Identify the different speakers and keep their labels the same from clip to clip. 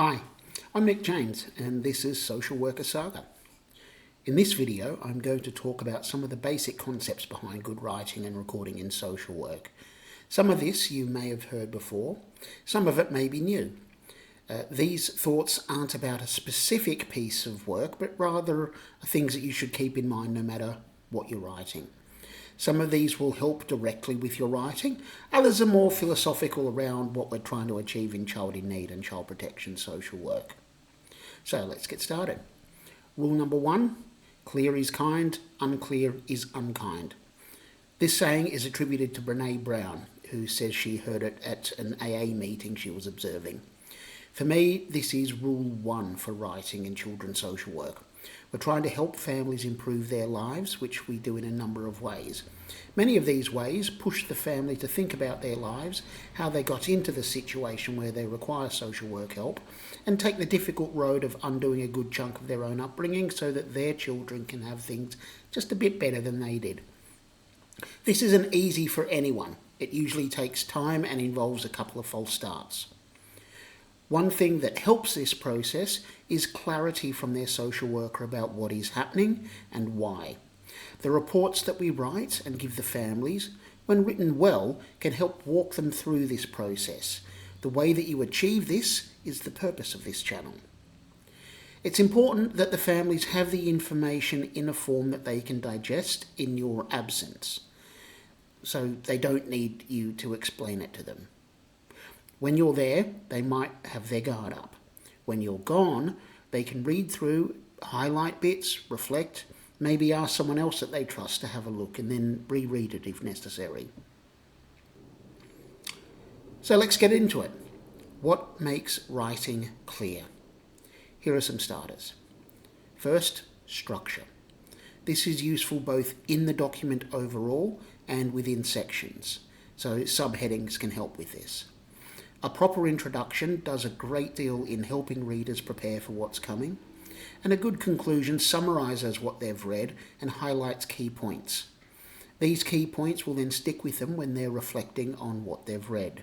Speaker 1: Hi, I'm Nick James and this is Social Worker Saga. In this video I'm going to talk about some of the basic concepts behind good writing and recording in social work. Some of this you may have heard before, some of it may be new. These thoughts aren't about a specific piece of work, but rather are things that you should keep in mind no matter what you're writing. Some of these will help directly with your writing, others are more philosophical around what we're trying to achieve in child in need and child protection social work. So let's get started. Rule number 1, clear is kind, unclear is unkind. This saying is attributed to Brene Brown, who says she heard it at an AA meeting she was observing. For me, this is rule 1 for writing in children's social work. We're trying to help families improve their lives, which we do in a number of ways. Many of these ways push the family to think about their lives, how they got into the situation where they require social work help, and take the difficult road of undoing a good chunk of their own upbringing so that their children can have things just a bit better than they did. This isn't easy for anyone. It usually takes time and involves a couple of false starts. One thing that helps this process is clarity from their social worker about what is happening and why. The reports that we write and give the families, when written well, can help walk them through this process. The way that you achieve this is the purpose of this channel. It's important that the families have the information in a form that they can digest in your absence, so they don't need you to explain it to them. When you're there, they might have their guard up. When you're gone, they can read through, highlight bits, reflect, maybe ask someone else that they trust to have a look and then reread it if necessary. So let's get into it. What makes writing clear? Here are some starters. First, structure. This is useful both in the document overall and within sections, so subheadings can help with this. A proper introduction does a great deal in helping readers prepare for what's coming, and a good conclusion summarises what they've read and highlights key points. These key points will then stick with them when they're reflecting on what they've read.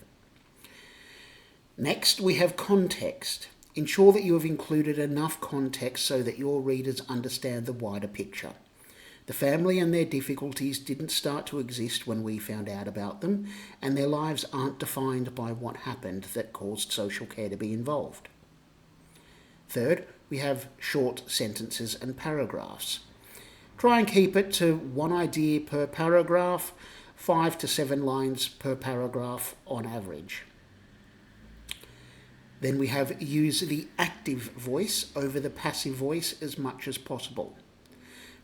Speaker 1: Next, we have context. Ensure that you have included enough context so that your readers understand the wider picture. The family and their difficulties didn't start to exist when we found out about them, and their lives aren't defined by what happened that caused social care to be involved. Third, we have short sentences and paragraphs. Try and keep it to one idea per paragraph, 5 to 7 lines per paragraph on average. Then we have use the active voice over the passive voice as much as possible.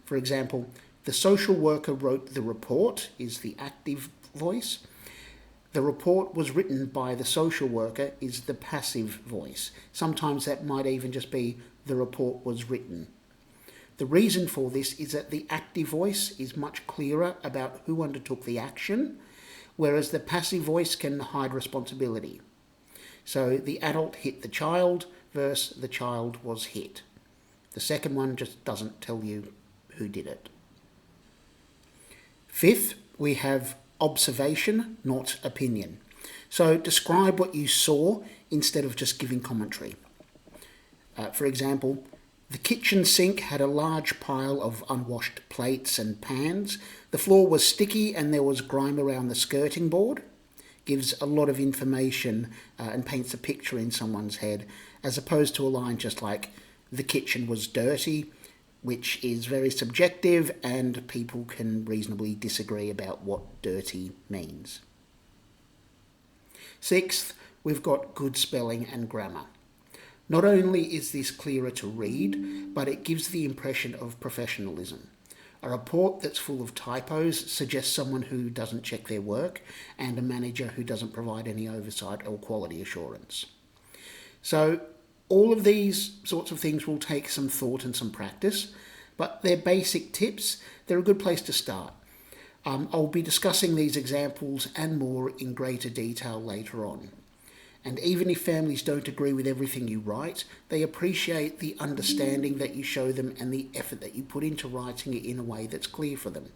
Speaker 1: For example, the social worker wrote the report is the active voice. The report was written by the social worker is the passive voice. Sometimes that might even just be the report was written. The reason for this is that the active voice is much clearer about who undertook the action, whereas the passive voice can hide responsibility. So the adult hit the child versus the child was hit. The second one just doesn't tell you who did it. Fifth, we have observation, not opinion. So describe what you saw instead of just giving commentary. For example, the kitchen sink had a large pile of unwashed plates and pans. The floor was sticky and there was grime around the skirting board. Gives a lot of information and paints a picture in someone's head, as opposed to a line just like, the kitchen was dirty, which is very subjective and people can reasonably disagree about what dirty means. Sixth, we've got good spelling and grammar. Not only is this clearer to read, but it gives the impression of professionalism. A report that's full of typos suggests someone who doesn't check their work and a manager who doesn't provide any oversight or quality assurance. So all of these sorts of things will take some thought and some practice, but they're basic tips. They're a good place to start. I'll be discussing these examples and more in greater detail later on. And even if families don't agree with everything you write, they appreciate the understanding that you show them and the effort that you put into writing it in a way that's clear for them.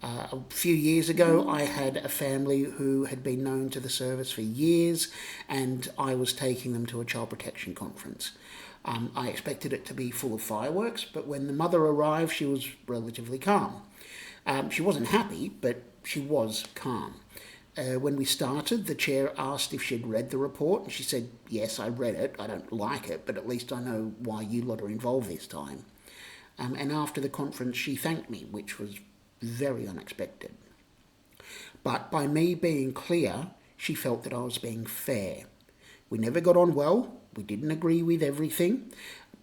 Speaker 1: A few years ago, I had a family who had been known to the service for years, and I was taking them to a child protection conference. I expected it to be full of fireworks, but when the mother arrived, she was relatively calm. She wasn't happy, but she was calm. When we started, the chair asked if she'd read the report, and she said, "Yes, I read it. I don't like it, but at least I know why you lot are involved this time." And after the conference, she thanked me, which was very unexpected. But by me being clear, she felt that I was being fair. We never got on well, we didn't agree with everything,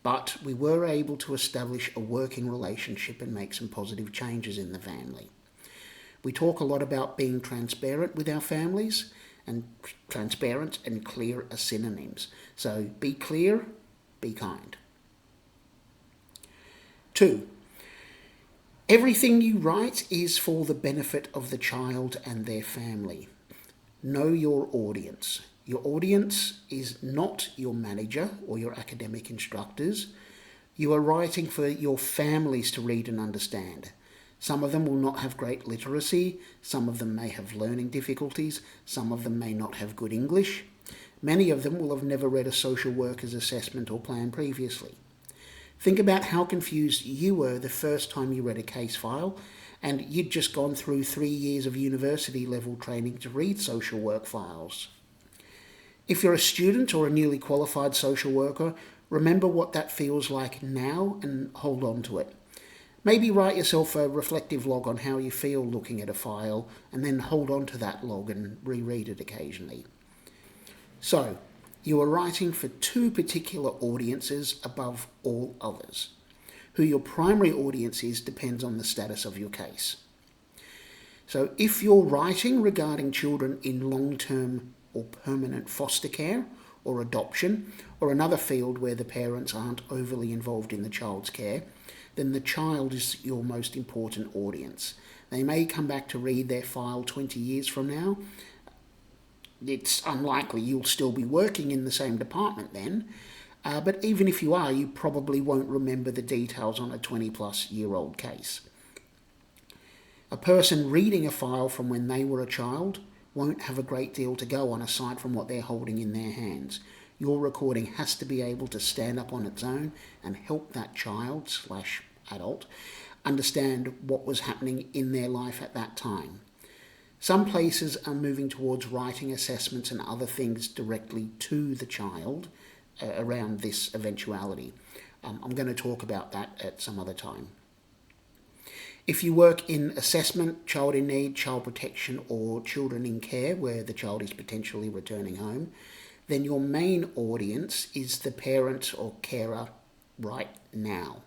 Speaker 1: but we were able to establish a working relationship and make some positive changes in the family. We talk a lot about being transparent with our families, and transparent and clear are synonyms. So be clear, be kind. 2. Everything you write is for the benefit of the child and their family. Know your audience. Your audience is not your manager or your academic instructors. You are writing for your families to read and understand. Some of them will not have great literacy, some of them may have learning difficulties, some of them may not have good English. Many of them will have never read a social worker's assessment or plan previously. Think about how confused you were the first time you read a case file, and you'd just gone through 3 years of university level training to read social work files. If you're a student or a newly qualified social worker, remember what that feels like now and hold on to it. Maybe write yourself a reflective log on how you feel looking at a file, and then hold on to that log and reread it occasionally. So, you are writing for 2 particular audiences above all others. Who your primary audience is depends on the status of your case. So if you're writing regarding children in long-term or permanent foster care or adoption, or another field where the parents aren't overly involved in the child's care, then the child is your most important audience. They may come back to read their file 20 years from now. It's unlikely you'll still be working in the same department then, but even if you are, you probably won't remember the details on a 20-plus-year-old case. A person reading a file from when they were a child won't have a great deal to go on aside from what they're holding in their hands. Your recording has to be able to stand up on its own and help that child/adult understand what was happening in their life at that time. Some places are moving towards writing assessments and other things directly to the child around this eventuality. I'm going to talk about that at some other time. If you work in assessment, child in need, child protection, or children in care where the child is potentially returning home, then your main audience is the parent or carer right now.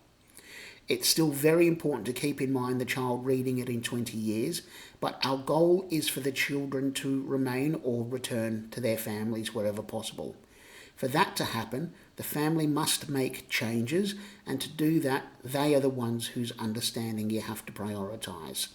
Speaker 1: It's still very important to keep in mind the child reading it in 20 years, but our goal is for the children to remain or return to their families wherever possible. For that to happen, the family must make changes, and to do that, they are the ones whose understanding you have to prioritise.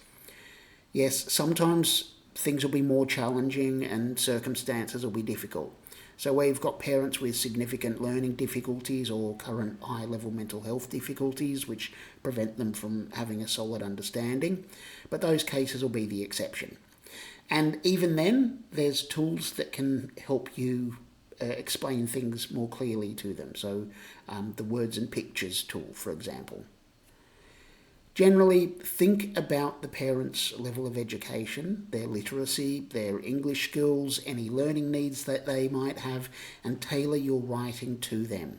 Speaker 1: Yes, sometimes things will be more challenging and circumstances will be difficult. So we've got parents with significant learning difficulties or current high-level mental health difficulties which prevent them from having a solid understanding, but those cases will be the exception. And even then, there's tools that can help you explain things more clearly to them. So the words and pictures tool, for example. Generally, think about the parents' level of education, their literacy, their English skills, any learning needs that they might have, and tailor your writing to them.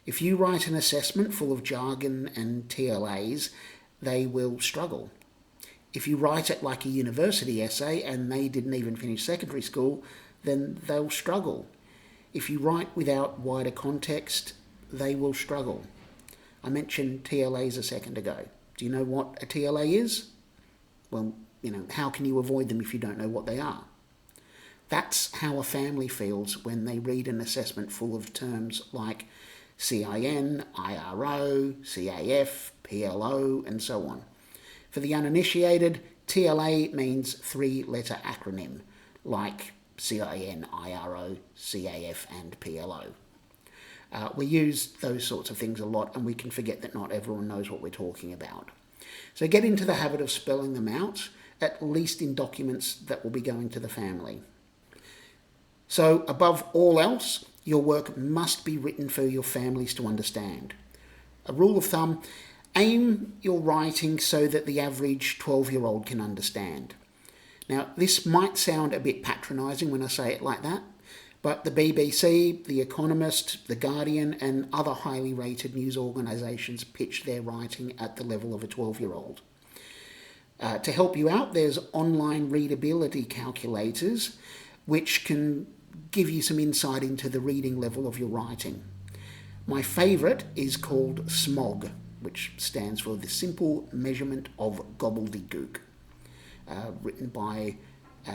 Speaker 1: If you write an assessment full of jargon and TLAs, they will struggle. If you write it like a university essay and they didn't even finish secondary school, then they'll struggle. If you write without wider context, they will struggle. I mentioned TLAs a second ago. Do you know what a TLA is? Well, how can you avoid them if you don't know what they are? That's how a family feels when they read an assessment full of terms like CIN, IRO, CAF, PLO, and so on. For the uninitiated, TLA means 3-letter acronym, like CIN, IRO, CAF, and PLO. We use those sorts of things a lot, and we can forget that not everyone knows what we're talking about. So get into the habit of spelling them out, at least in documents that will be going to the family. So above all else, your work must be written for your families to understand. A rule of thumb, aim your writing so that the average 12-year-old can understand. Now, this might sound a bit patronising when I say it like that, but the BBC, The Economist, The Guardian and other highly rated news organisations pitch their writing at the level of a 12-year-old. To help you out, there's online readability calculators which can give you some insight into the reading level of your writing. My favourite is called SMOG, which stands for the Simple Measurement of Gobbledygook, written by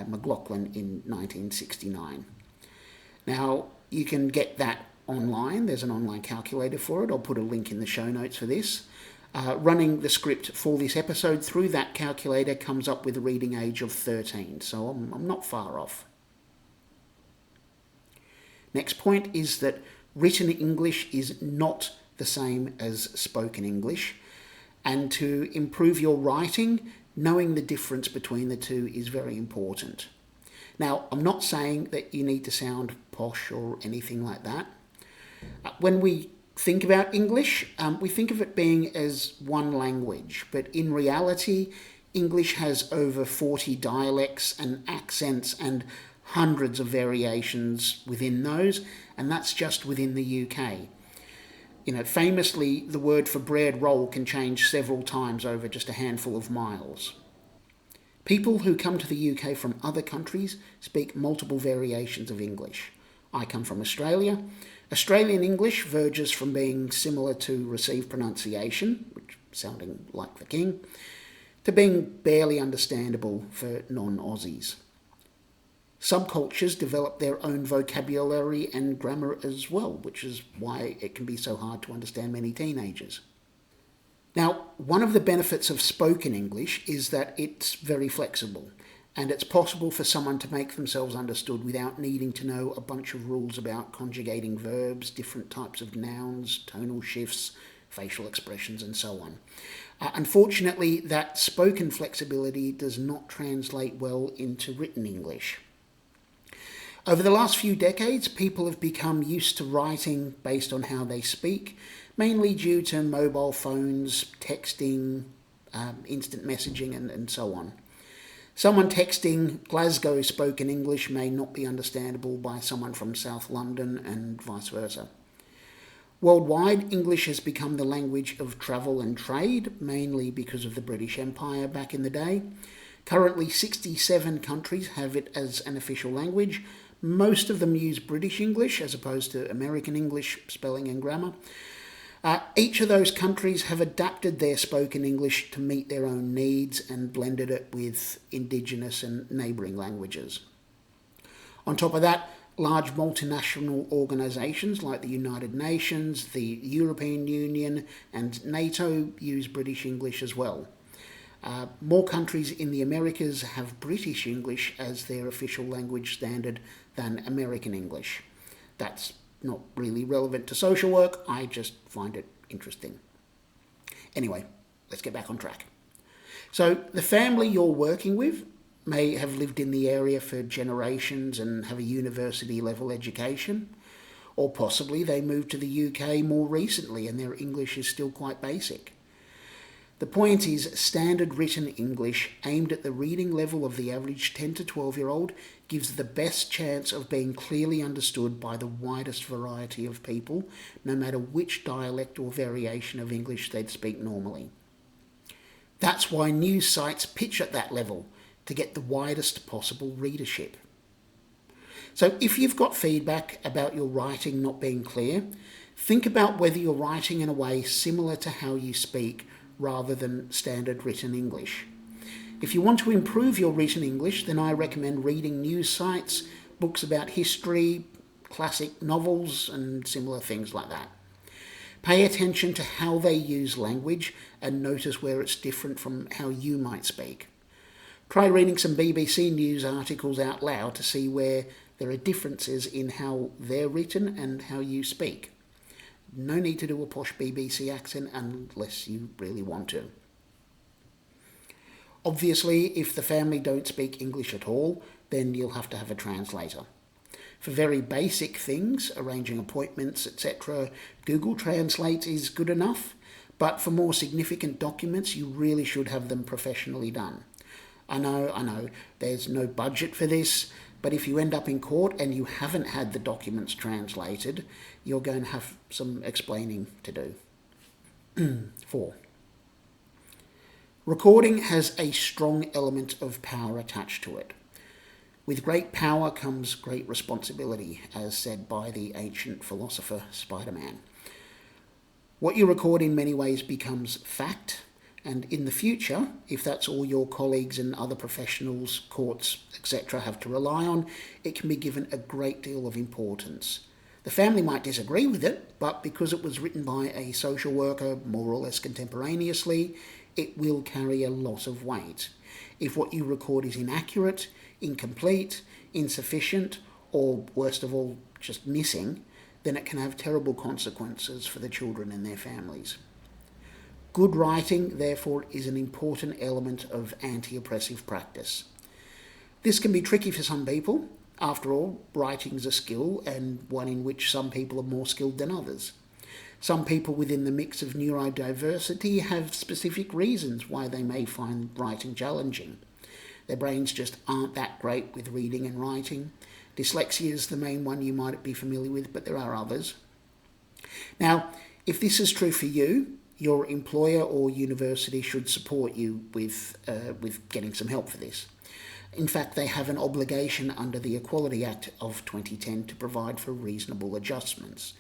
Speaker 1: McLaughlin in 1969. Now, you can get that online. There's an online calculator for it. I'll put a link in the show notes for this. Running the script for this episode through that calculator comes up with a reading age of 13, so I'm not far off. Next point is that written English is not the same as spoken English, and to improve your writing, knowing the difference between the two is very important. Now, I'm not saying that you need to sound posh or anything like that. When we think about English, we think of it being as one language, but in reality, English has over 40 dialects and accents and hundreds of variations within those, and that's just within the UK. Famously, the word for bread roll can change several times over just a handful of miles. People who come to the UK from other countries speak multiple variations of English. I come from Australia. Australian English verges from being similar to received pronunciation, which sounding like the king, to being barely understandable for non-Aussies. Subcultures develop their own vocabulary and grammar as well, which is why it can be so hard to understand many teenagers. Now, one of the benefits of spoken English is that it's very flexible, and it's possible for someone to make themselves understood without needing to know a bunch of rules about conjugating verbs, different types of nouns, tonal shifts, facial expressions, and so on. Unfortunately, that spoken flexibility does not translate well into written English. Over the last few decades, people have become used to writing based on how they speak, mainly due to mobile phones, texting, instant messaging, and so on. Someone texting Glasgow spoken English may not be understandable by someone from South London and vice versa. Worldwide, English has become the language of travel and trade, mainly because of the British Empire back in the day. Currently, 67 countries have it as an official language. Most of them use British English as opposed to American English spelling and grammar. Each of those countries have adapted their spoken English to meet their own needs and blended it with indigenous and neighbouring languages. On top of that, large multinational organisations like the United Nations, the European Union and NATO use British English as well. More countries in the Americas have British English as their official language standard than American English. That's not really relevant to social work, I just find it interesting. Anyway, let's get back on track. So the family you're working with may have lived in the area for generations and have a university level education, or possibly they moved to the UK more recently and their English is still quite basic. The point is, standard written English aimed at the reading level of the average 10 to 12-year-old gives the best chance of being clearly understood by the widest variety of people, no matter which dialect or variation of English they'd speak normally. That's why news sites pitch at that level, to get the widest possible readership. So if you've got feedback about your writing not being clear, think about whether you're writing in a way similar to how you speak rather than standard written English. If you want to improve your written English, then I recommend reading news sites, books about history, classic novels, and similar things like that. Pay attention to how they use language and notice where it's different from how you might speak. Try reading some BBC News articles out loud to see where there are differences in how they're written and how you speak. No need to do a posh BBC accent unless you really want to. Obviously, if the family don't speak English at all, then you'll have to have a translator. For very basic things, arranging appointments, etc., Google Translate is good enough, but for more significant documents, you really should have them professionally done. I know, there's no budget for this, but if you end up in court and you haven't had the documents translated, you're going to have some explaining to do. 4. Recording has a strong element of power attached to it. With great power comes great responsibility, as said by the ancient philosopher Spider-Man. What you record in many ways becomes fact, and in the future, if that's all your colleagues and other professionals, courts, etc. have to rely on, it can be given a great deal of importance. The family might disagree with it, but because it was written by a social worker more or less contemporaneously, it will carry a lot of weight. If what you record is inaccurate, incomplete, insufficient, or worst of all, just missing, then it can have terrible consequences for the children and their families. Good writing, therefore, is an important element of anti-oppressive practice. This can be tricky for some people. After all, writing is a skill, and one in which some people are more skilled than others. Some people within the mix of neurodiversity have specific reasons why they may find writing challenging. Their brains just aren't that great with reading and writing. Dyslexia is the main one you might be familiar with, but there are others. Now, if this is true for you, your employer or university should support you with getting some help for this. In fact, they have an obligation under the Equality Act of 2010 to provide for reasonable adjustments.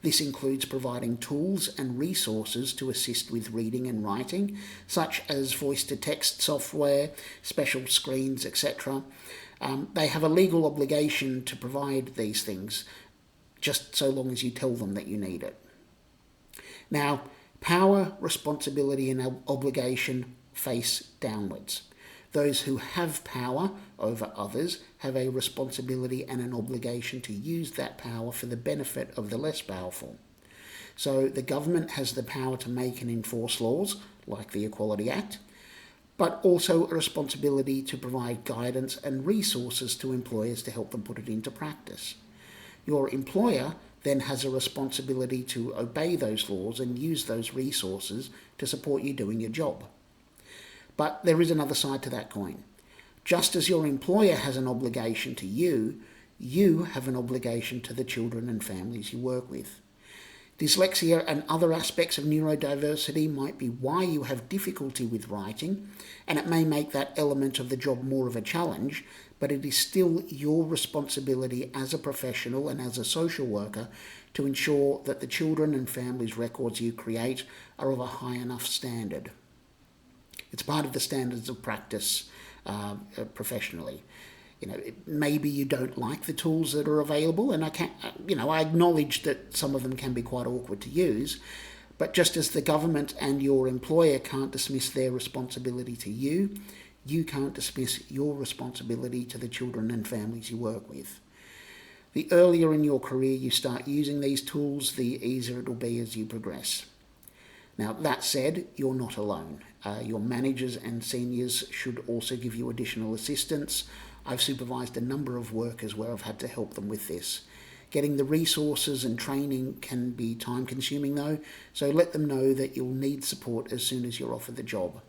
Speaker 1: This includes providing tools and resources to assist with reading and writing, such as voice-to-text software, special screens, etc. They have a legal obligation to provide these things, just so long as you tell them that you need it. Now, power, responsibility, and obligation face downwards. Those who have power over others have a responsibility and an obligation to use that power for the benefit of the less powerful. So the government has the power to make and enforce laws, like the Equality Act, but also a responsibility to provide guidance and resources to employers to help them put it into practice. Your employer then has a responsibility to obey those laws and use those resources to support you doing your job. But there is another side to that coin. Just as your employer has an obligation to you, you have an obligation to the children and families you work with. Dyslexia and other aspects of neurodiversity might be why you have difficulty with writing, and it may make that element of the job more of a challenge, but it is still your responsibility as a professional and as a social worker to ensure that the children and families' records you create are of a high enough standard. It's part of the standards of practice professionally. Maybe you don't like the tools that are available, and I acknowledge that some of them can be quite awkward to use, but just as the government and your employer can't dismiss their responsibility to you, you can't dismiss your responsibility to the children and families you work with. The earlier in your career you start using these tools, the easier it'll be as you progress. Now, that said, you're not alone. Your managers and seniors should also give you additional assistance. I've supervised a number of workers where I've had to help them with this. Getting the resources and training can be time-consuming though, so let them know that you'll need support as soon as you're offered the job.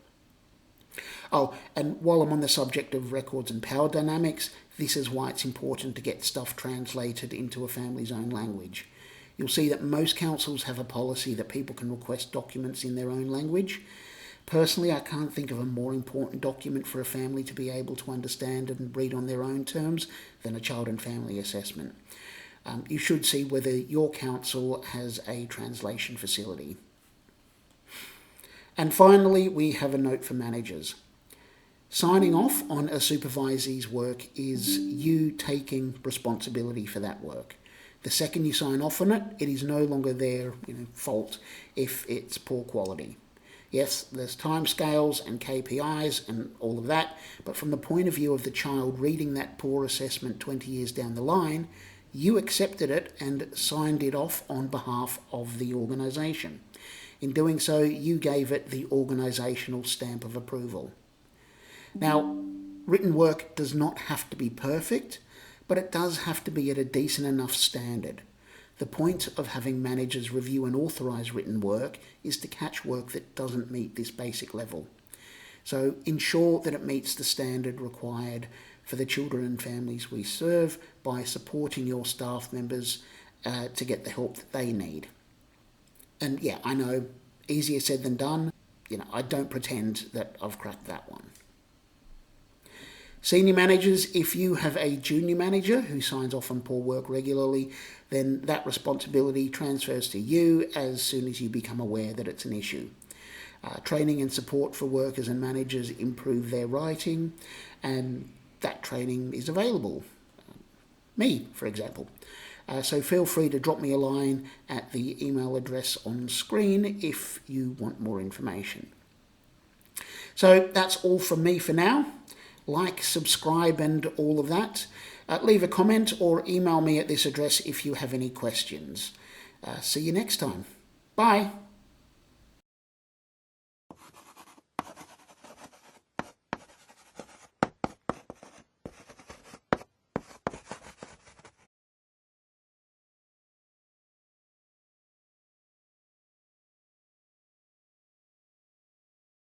Speaker 1: Oh, and while I'm on the subject of records and power dynamics, this is why it's important to get stuff translated into a family's own language. You'll see that most councils have a policy that people can request documents in their own language. Personally, I can't think of a more important document for a family to be able to understand and read on their own terms than a child and family assessment. You should see whether your council has a translation facility. And finally, we have a note for managers. Signing off on a supervisee's work is you taking responsibility for that work. The second you sign off on it, it is no longer their fault if it's poor quality. Yes, there's timescales and KPIs and all of that, but from the point of view of the child reading that poor assessment 20 years down the line, you accepted it and signed it off on behalf of the organisation. In doing so, you gave it the organisational stamp of approval. Now, written work does not have to be perfect, but it does have to be at a decent enough standard. The point of having managers review and authorise written work is to catch work that doesn't meet this basic level. So ensure that it meets the standard required for the children and families we serve by supporting your staff members to get the help that they need. And yeah, I know, easier said than done. I don't pretend that I've cracked that one. Senior managers, if you have a junior manager who signs off on poor work regularly, then that responsibility transfers to you as soon as you become aware that it's an issue. Training and support for workers and managers improve their writing, and that training is available. Me, for example. So feel free to drop me a line at the email address on screen if you want more information. So that's all from me for now. Like, subscribe and all of that. Leave a comment or email me at this address if you have any questions. See you next time. Bye.